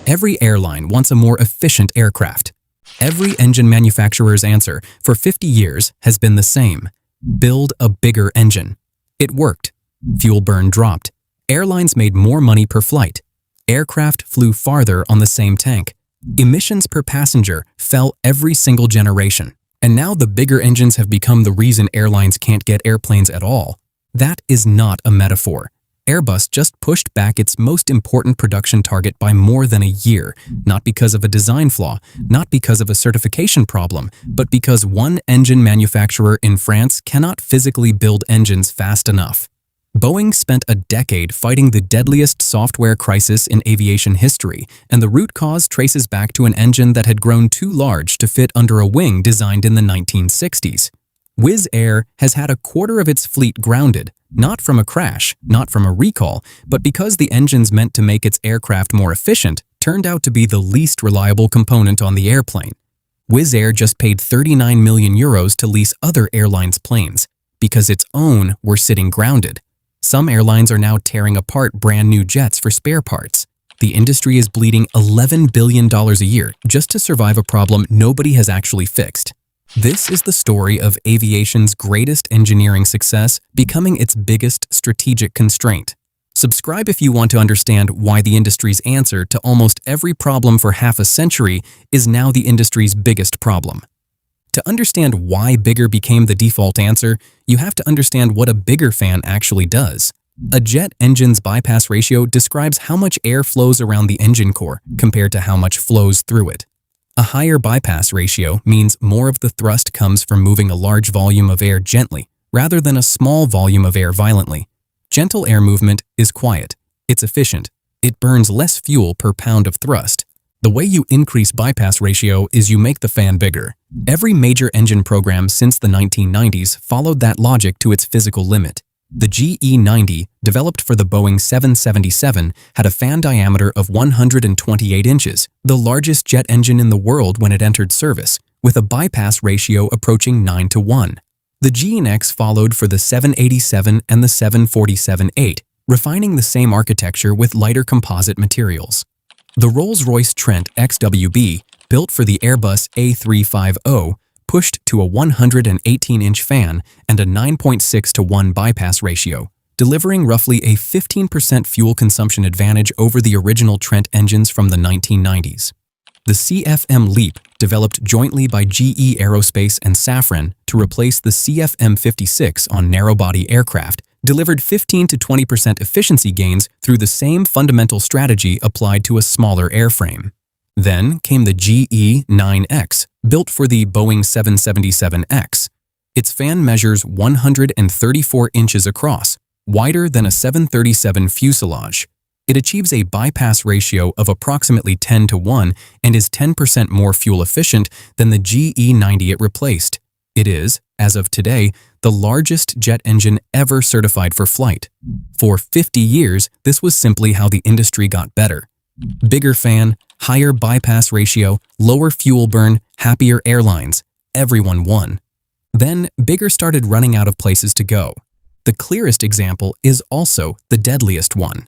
Every airline wants a more efficient aircraft. Every engine manufacturer's answer for 50 years has been the same: build a bigger engine. It worked. Fuel burn dropped. Airlines made more money per flight. Aircraft flew farther on the same tank. Emissions per passenger fell every single generation. And now the bigger engines have become the reason airlines can't get airplanes at all. That is not a metaphor. Airbus just pushed back its most important production target by more than a year, not because of a design flaw, not because of a certification problem, but because one engine manufacturer in France cannot physically build engines fast enough. Boeing spent a decade fighting the deadliest software crisis in aviation history, and the root cause traces back to an engine that had grown too large to fit under a wing designed in the 1960s. Wizz Air has had a quarter of its fleet grounded, not from a crash, not from a recall, but because the engines meant to make its aircraft more efficient turned out to be the least reliable component on the airplane. Wizz Air just paid 39 million euros to lease other airlines' planes, because its own were sitting grounded. Some airlines are now tearing apart brand new jets for spare parts. The industry is bleeding $11 billion a year just to survive a problem nobody has actually fixed. This is the story of aviation's greatest engineering success becoming its biggest strategic constraint. Subscribe if you want to understand why the industry's answer to almost every problem for half a century is now the industry's biggest problem. To understand why bigger became the default answer, you have to understand what a bigger fan actually does. A jet engine's bypass ratio describes how much air flows around the engine core compared to how much flows through it. A higher bypass ratio means more of the thrust comes from moving a large volume of air gently, rather than a small volume of air violently. Gentle air movement is quiet. It's efficient. It burns less fuel per pound of thrust. The way you increase bypass ratio is you make the fan bigger. Every major engine program since the 1990s followed that logic to its physical limit. The GE90, developed for the Boeing 777, had a fan diameter of 128 inches, the largest jet engine in the world when it entered service, with a bypass ratio approaching 9:1. The GE9X followed for the 787 and the 747-8, refining the same architecture with lighter composite materials. The Rolls-Royce Trent XWB, built for the Airbus A350, pushed to a 118-inch fan and a 9.6:1 bypass ratio, delivering roughly a 15% fuel consumption advantage over the original Trent engines from the 1990s. The CFM LEAP, developed jointly by GE Aerospace and Safran to replace the CFM56 on narrow-body aircraft, delivered 15 to 20% efficiency gains through the same fundamental strategy applied to a smaller airframe. Then came the GE9X, built for the Boeing 777X. Its fan measures 134 inches across, wider than a 737 fuselage. It achieves a bypass ratio of approximately 10:1 and is 10% more fuel efficient than the GE90 it replaced. It is, as of today, the largest jet engine ever certified for flight. For 50 years, this was simply how the industry got better. Bigger fan, higher bypass ratio, lower fuel burn, happier airlines. Everyone won. Then, bigger started running out of places to go. The clearest example is also the deadliest one.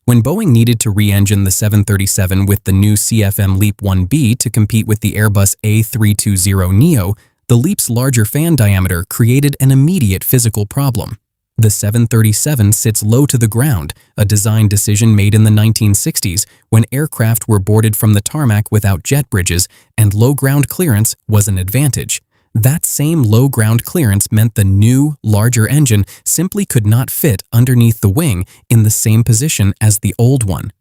When Boeing needed to re-engine the 737 with the new CFM LEAP 1B to compete with the Airbus A320neo, the LEAP's larger fan diameter created an immediate physical problem. The 737 sits low to the ground, a design decision made in the 1960s when aircraft were boarded from the tarmac without jet bridges and low ground clearance was an advantage. That same low ground clearance meant the new, larger engine simply could not fit underneath the wing in the same position as the old one.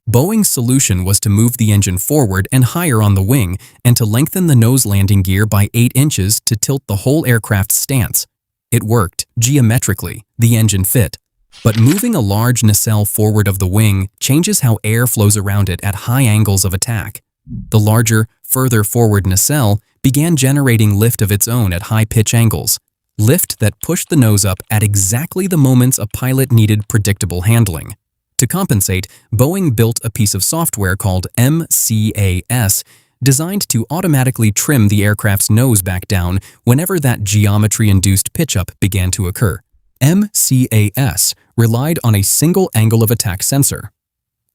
Boeing's solution was to move the engine forward and higher on the wing and to lengthen the nose landing gear by 8 inches to tilt the whole aircraft's stance. It worked. Geometrically, the engine fit. But moving a large nacelle forward of the wing changes how air flows around it at high angles of attack. The larger, further forward nacelle began generating lift of its own at high pitch angles. Lift that pushed the nose up at exactly the moments a pilot needed predictable handling. To compensate, Boeing built a piece of software called MCAS, designed to automatically trim the aircraft's nose back down whenever that geometry-induced pitch-up began to occur. MCAS relied on a single angle of attack sensor.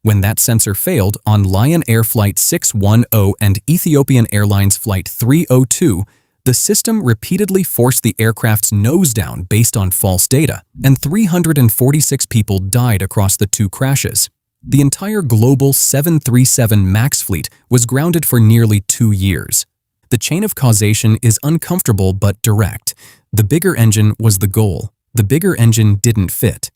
When that sensor failed on Lion Air Flight 610 and Ethiopian Airlines Flight 302, the system repeatedly forced the aircraft's nose down based on false data, and 346 people died across the two crashes. The entire global 737 MAX fleet was grounded for nearly 2 years. The chain of causation is uncomfortable but direct. The bigger engine was the goal. The bigger engine didn't fit.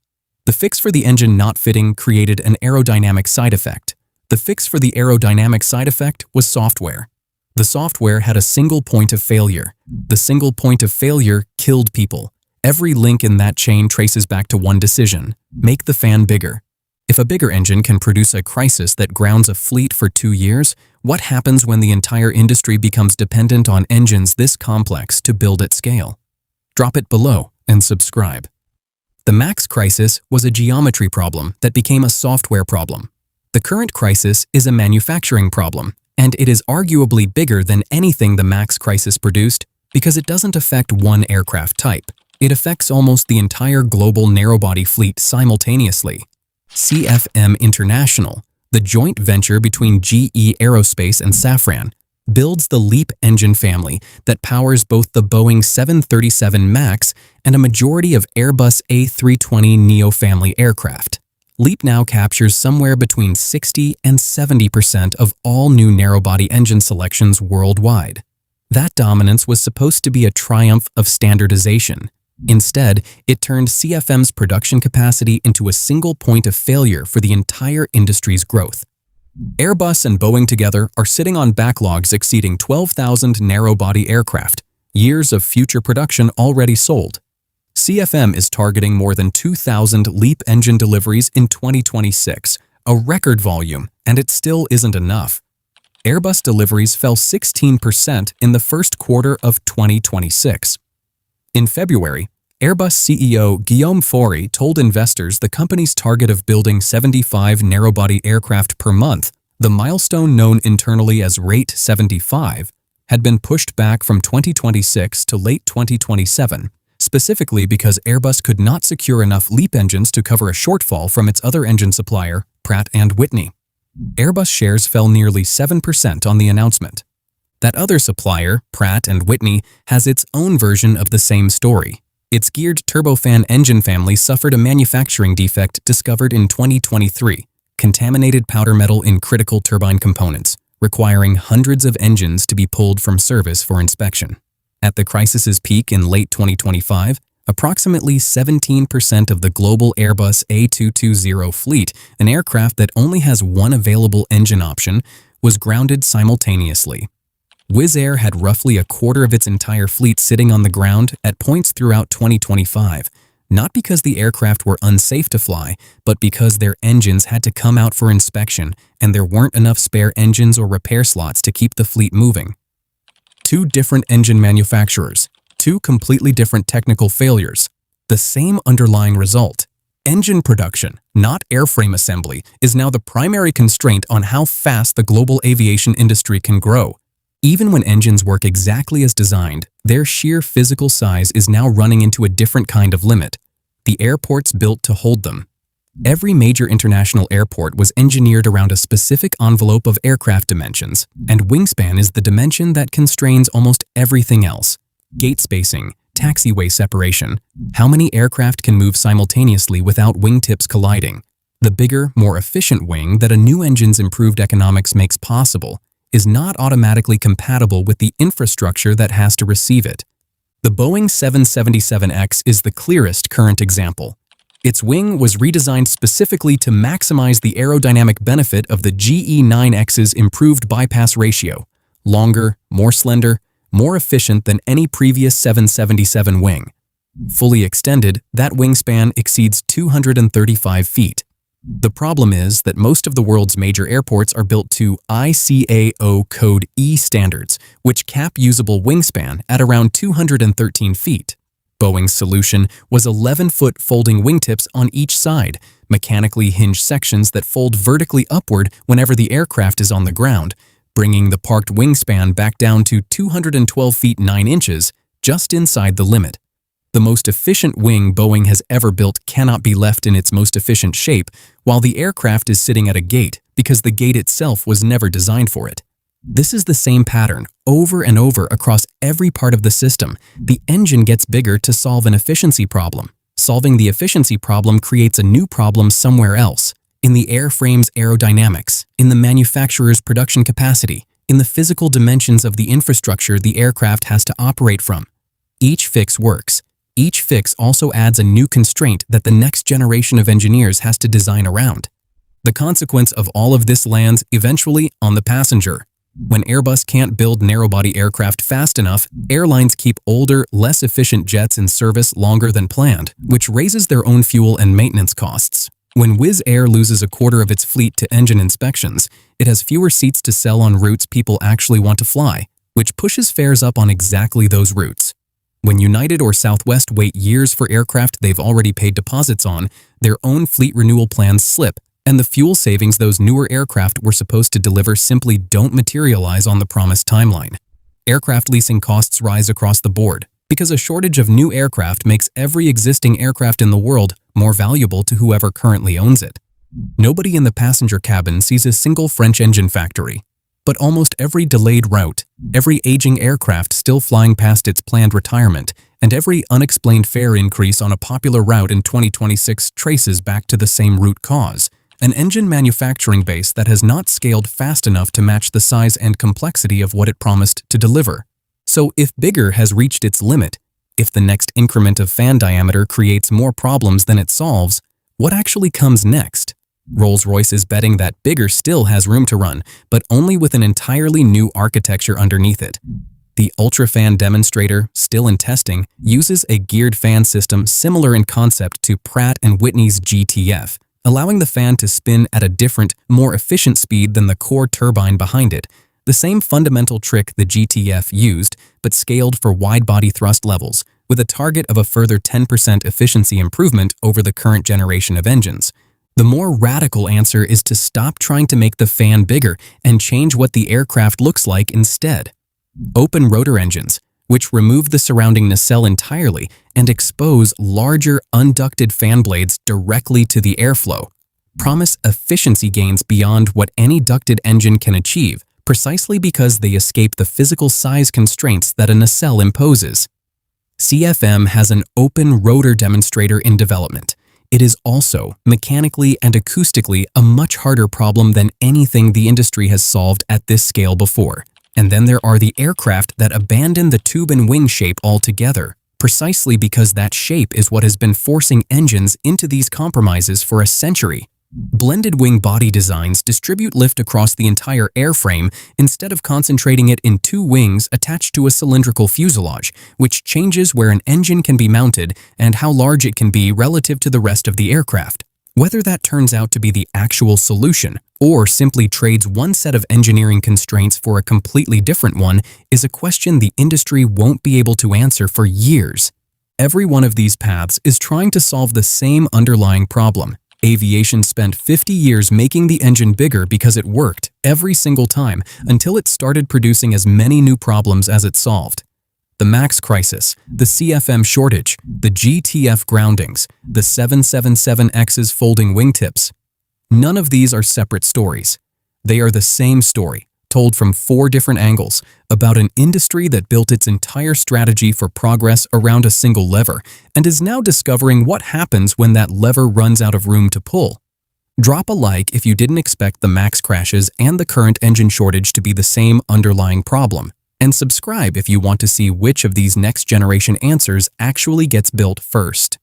The fix for the engine not fitting created an aerodynamic side effect. The fix for the aerodynamic side effect was software. The software had a single point of failure. The single point of failure killed people. Every link in that chain traces back to one decision: make the fan bigger. If a bigger engine can produce a crisis that grounds a fleet for 2 years, what happens when the entire industry becomes dependent on engines this complex to build at scale? Drop it below and subscribe. The MAX crisis was a geometry problem that became a software problem. The current crisis is a manufacturing problem, and it is arguably bigger than anything the MAX crisis produced because it doesn't affect one aircraft type. It affects almost the entire global narrow-body fleet simultaneously. CFM International, the joint venture between GE Aerospace and Safran, builds the LEAP engine family that powers both the Boeing 737 MAX and a majority of Airbus A320neo family aircraft. LEAP now captures somewhere between 60 and 70% of all new narrow-body engine selections worldwide. That dominance was supposed to be a triumph of standardization. Instead, it turned CFM's production capacity into a single point of failure for the entire industry's growth. Airbus and Boeing together are sitting on backlogs exceeding 12,000 narrow-body aircraft, years of future production already sold. CFM is targeting more than 2,000 LEAP engine deliveries in 2026, a record volume, and it still isn't enough. Airbus deliveries fell 16% in the first quarter of 2026. In February, Airbus CEO Guillaume Faury told investors the company's target of building 75 narrow-body aircraft per month, the milestone known internally as Rate 75, had been pushed back from 2026 to late 2027, specifically because Airbus could not secure enough LEAP engines to cover a shortfall from its other engine supplier, Pratt & Whitney. Airbus shares fell nearly 7% on the announcement. That other supplier, Pratt & Whitney, has its own version of the same story. Its geared turbofan engine family suffered a manufacturing defect discovered in 2023, contaminated powder metal in critical turbine components, requiring hundreds of engines to be pulled from service for inspection. At the crisis's peak in late 2025, approximately 17% of the global Airbus A220 fleet, an aircraft that only has one available engine option, was grounded simultaneously. Wizz Air had roughly a quarter of its entire fleet sitting on the ground at points throughout 2025, not because the aircraft were unsafe to fly, but because their engines had to come out for inspection and there weren't enough spare engines or repair slots to keep the fleet moving. Two different engine manufacturers, two completely different technical failures, the same underlying result. Engine production, not airframe assembly, is now the primary constraint on how fast the global aviation industry can grow. Even when engines work exactly as designed, their sheer physical size is now running into a different kind of limit: the airports built to hold them. Every major international airport was engineered around a specific envelope of aircraft dimensions, and wingspan is the dimension that constrains almost everything else. Gate spacing, taxiway separation, how many aircraft can move simultaneously without wingtips colliding. The bigger, more efficient wing that a new engine's improved economics makes possible is not automatically compatible with the infrastructure that has to receive it. The Boeing 777X is the clearest current example. Its wing was redesigned specifically to maximize the aerodynamic benefit of the GE9X's improved bypass ratio: longer, more slender, more efficient than any previous 777 wing. Fully extended, that wingspan exceeds 235 feet. The problem is that most of the world's major airports are built to ICAO Code E standards, which cap usable wingspan at around 213 feet. Boeing's solution was 11-foot folding wingtips on each side, mechanically hinged sections that fold vertically upward whenever the aircraft is on the ground, bringing the parked wingspan back down to 212 feet 9 inches, just inside the limit. The most efficient wing Boeing has ever built cannot be left in its most efficient shape while the aircraft is sitting at a gate because the gate itself was never designed for it. This is the same pattern over and over across every part of the system. The engine gets bigger to solve an efficiency problem. Solving the efficiency problem creates a new problem somewhere else, in the airframe's aerodynamics, in the manufacturer's production capacity, in the physical dimensions of the infrastructure the aircraft has to operate from. Each fix works. Each fix also adds a new constraint that the next generation of engineers has to design around. The consequence of all of this lands eventually on the passenger. When Airbus can't build narrow-body aircraft fast enough, airlines keep older, less efficient jets in service longer than planned, which raises their own fuel and maintenance costs. When Wizz Air loses a quarter of its fleet to engine inspections, it has fewer seats to sell on routes people actually want to fly, which pushes fares up on exactly those routes. When United or Southwest wait years for aircraft they've already paid deposits on, their own fleet renewal plans slip, and the fuel savings those newer aircraft were supposed to deliver simply don't materialize on the promised timeline. Aircraft leasing costs rise across the board because a shortage of new aircraft makes every existing aircraft in the world more valuable to whoever currently owns it. Nobody in the passenger cabin sees a single French engine factory, but almost every delayed route, every aging aircraft still flying past its planned retirement, and every unexplained fare increase on a popular route in 2026 traces back to the same root cause: an engine manufacturing base that has not scaled fast enough to match the size and complexity of what it promised to deliver. So if bigger has reached its limit, if the next increment of fan diameter creates more problems than it solves, what actually comes next? Rolls-Royce is betting that bigger still has room to run, but only with an entirely new architecture underneath it. The UltraFan demonstrator, still in testing, uses a geared fan system similar in concept to Pratt & Whitney's GTF, allowing the fan to spin at a different, more efficient speed than the core turbine behind it. The same fundamental trick the GTF used, but scaled for wide-body thrust levels, with a target of a further 10% efficiency improvement over the current generation of engines. The more radical answer is to stop trying to make the fan bigger and change what the aircraft looks like instead. Open rotor engines, which remove the surrounding nacelle entirely and expose larger, unducted fan blades directly to the airflow, promise efficiency gains beyond what any ducted engine can achieve, precisely because they escape the physical size constraints that a nacelle imposes. CFM has an open rotor demonstrator in development. It is also, mechanically and acoustically, a much harder problem than anything the industry has solved at this scale before. And then there are the aircraft that abandon the tube and wing shape altogether, precisely because that shape is what has been forcing engines into these compromises for a century. Blended wing body designs distribute lift across the entire airframe instead of concentrating it in two wings attached to a cylindrical fuselage, which changes where an engine can be mounted and how large it can be relative to the rest of the aircraft. Whether that turns out to be the actual solution or simply trades one set of engineering constraints for a completely different one is a question the industry won't be able to answer for years. Every one of these paths is trying to solve the same underlying problem. Aviation spent 50 years making the engine bigger because it worked every single time until it started producing as many new problems as it solved. The MAX crisis, the CFM shortage, the GTF groundings, the 777X's folding wingtips. None of these are separate stories. They are the same story, told from 4 different angles, about an industry that built its entire strategy for progress around a single lever and is now discovering what happens when that lever runs out of room to pull. Drop a like if you didn't expect the MAX crashes and the current engine shortage to be the same underlying problem, and subscribe if you want to see which of these next-generation answers actually gets built first.